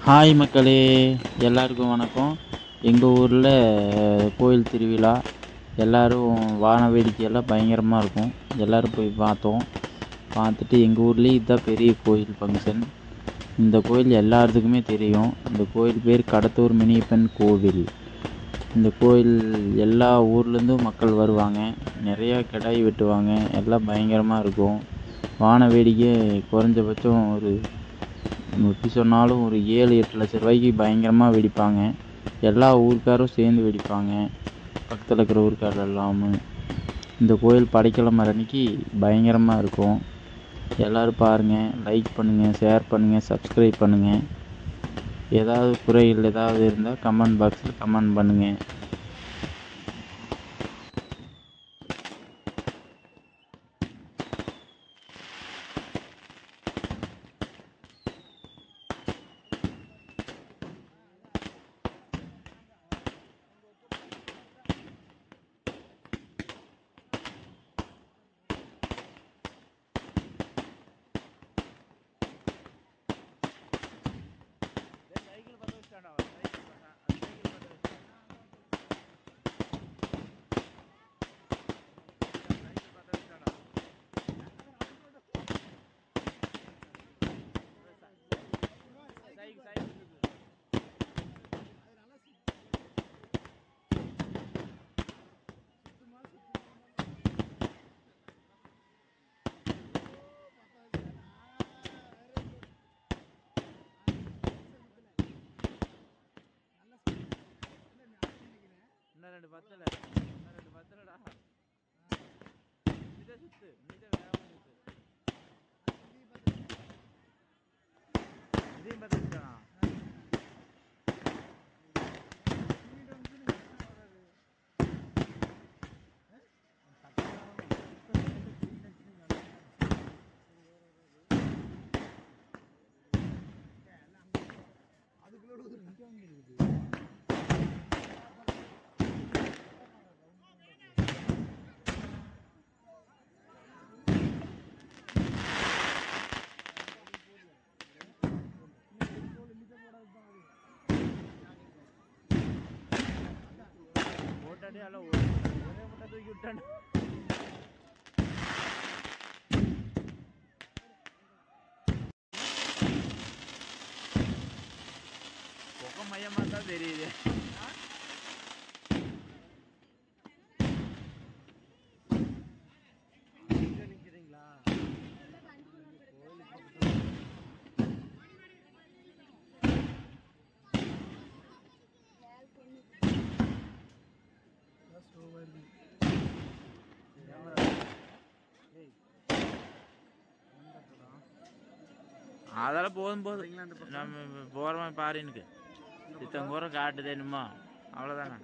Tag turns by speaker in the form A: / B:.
A: Hi மக்களே, எல்லாருக்கும் வணக்கம். எங்கள் ஊரில் கோயில் திருவிழா, எல்லோரும் வான வேடிக்கையெல்லாம் பயங்கரமாக இருக்கும். எல்லோரும் போய் பார்த்துட்டு எங்கள் ஊர்லேயே இதுதான் பெரிய கோயில் ஃபங்க்ஷன். இந்த கோயில் எல்லாத்துக்குமே தெரியும். இந்த கோயில் பேர் கடத்தூர் மினியப்பன் கோவில். இந்த கோயில் எல்லா ஊர்லேருந்தும் மக்கள் வருவாங்க. நிறையா கிடாய் வெட்டுவாங்க. எல்லாம் பயங்கரமாக இருக்கும். வான வேடிக்கை குறைஞ்சபட்சம் எப்படி சொன்னாலும் ஒரு 7-8 லட்ச ரூபாய்க்கு பயங்கரமாக வெடிப்பாங்க. எல்லா ஊருக்காரும் சேர்ந்து வெடிப்பாங்க, பக்கத்தில் இருக்கிற ஊருக்கார் எல்லாமே. இந்த கோயில் படைக்கிழமை அன்னைக்கு பயங்கரமாக இருக்கும். எல்லோரும் பாருங்கள், லைக் பண்ணுங்கள், ஷேர் பண்ணுங்கள், சப்ஸ்கிரைப் பண்ணுங்கள். ஏதாவது குறைகள் ஏதாவது இருந்தால் கமெண்ட் பாக்ஸில் கமெண்ட் பண்ணுங்கள். ரெண்டு பத்தலடா நீதான் சுத்து, நீதான் வேகமா சுத்து. இதையும் பத்திட்டானா? அதுக்குள்ள ஒரே முட்டை தூக்கி விட்டான். புகை மையமா தான் தெரியுது. நிக்கிறீங்களா? அதெல்லாம் போதும் நம்ம போகிற மாதிரி பாரு. எனக்கு இத்தனை கூரம் காட்டுது என்னமோ, அவ்வளோதானே.